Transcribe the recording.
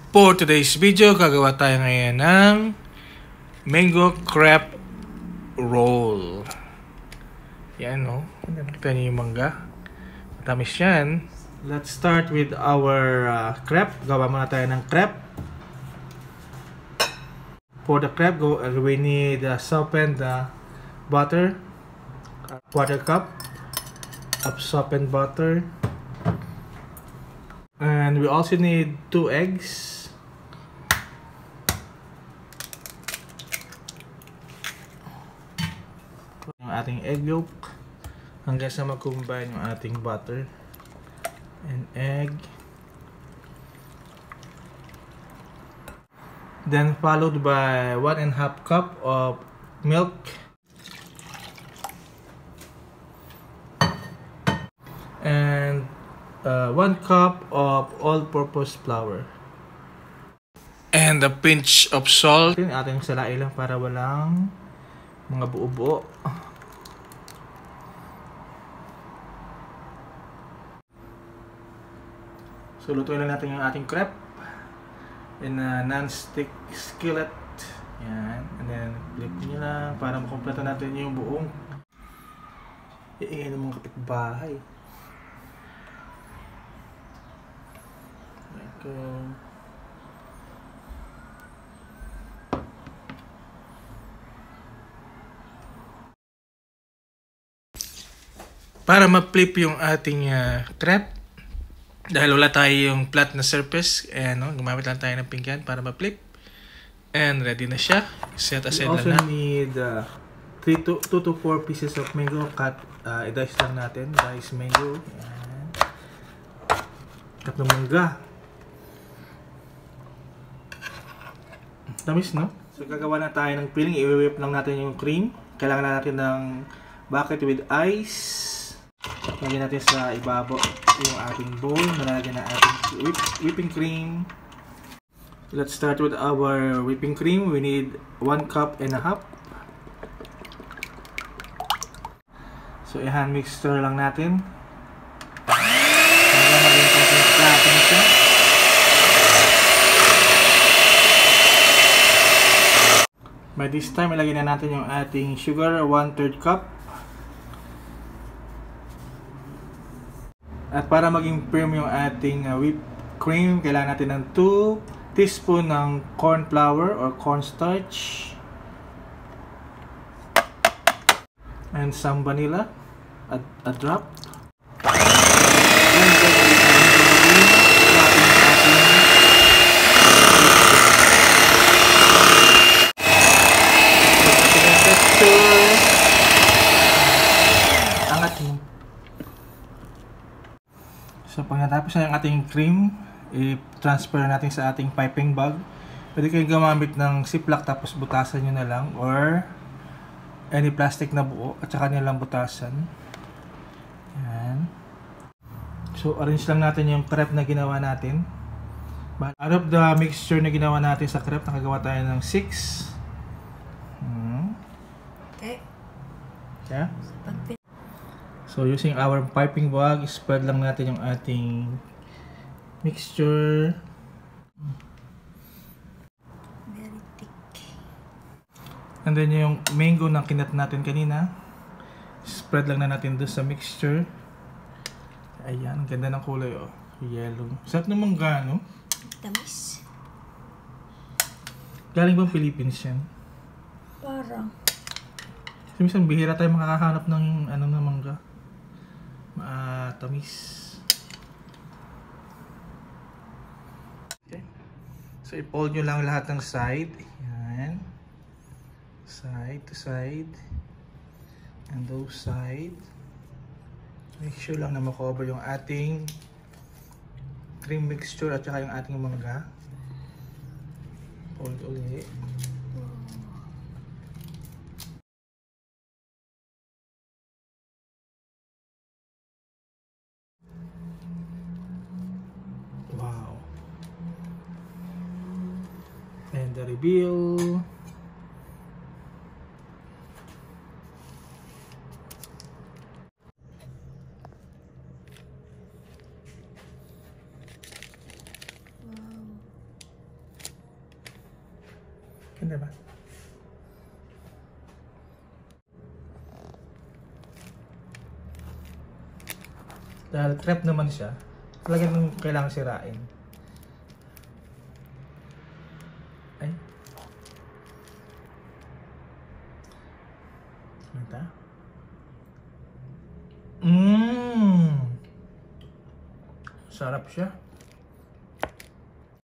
For today's video, gagawa tayo ngayon ng mango crepe roll. Yan, no? Nakita niyo yung mangga. Matamis yan. Let's start with our crepe. Gawa muna tayo ng crepe. For the crepe, we need softened butter. 1/4 cup of softened butter. And we also need 2 eggs. Yung ating egg yolk hanggang sa mag-combine yung ating butter and egg. Then followed by 1.5 cup of milk. And 1 cup of all-purpose flour. And a pinch of salt. Ating salain lang para walang mga buo-buo. So lutuin lang natin yung ating crepe in a non-stick skillet. Yan. And then flip nyo lang para makompleto natin yung buong iingay ng mga kapitbahay. Okay. Para ma-flip yung ating crepe, dahil wala tayo yung flat na surface, no, gumamit lang tayo ng pinggan para ma-flip. And ready na siya. Set aside lang na. We also need 2 to 4 pieces of mango cut. I-dice lang natin. Dice mango. Ayan. Cut ng mangga. Tamis, no? So gagawa na tayo ng filling. I-whip lang natin yung cream. Kailangan natin ng bucket with ice. Lagyan natin sa ibabaw yung ating bowl. Nalagyan na ating whipping cream. Let's start with our whipping cream. We need 1.5 cup. So i-hand mixture lang natin. Hanggang maging konsentrado na siya. By this time, ilagay na natin yung ating sugar, 1/3 cup. At para maging firm yung ating whipped cream, kailangan natin ng 2 teaspoon ng corn flour or cornstarch. And some vanilla, a drop. Angat mo. So pagkatapos na yung ating cream, i-transfer natin sa ating piping bag. Pwede kayo gumamit ng ziplock tapos butasan nyo na lang, or any plastic na buo at saka nyo lang butasan. Yan. So arrange lang natin yung crepe na ginawa natin. But out of the mixture na ginawa natin sa crepe, nakagawa tayo ng 6. Okay. Yeah? So using our piping bag, spread lang natin yung ating mixture. Very thick. And then yung mango na kinat natin kanina, spread lang na natin doon sa mixture. Ayan, ganda ng kulay, oh. Yellow. Sarap ng mangga, no? Tamis. Galing bang Philippines yan? Parang. Minsan bihira tayo makakahanap ng ano na mangga. Tamis. Okay. So i-fold nyo lang lahat ng side. Ayan. Side to side. And those side. Make sure lang na makover yung ating cream mixture at saka yung ating mangga. Fold ulit. Wow. And the reveal. Ganda ba? Dahil crepe naman siya, talagang kailangan sirain. Ay. Mata. Sarap siya.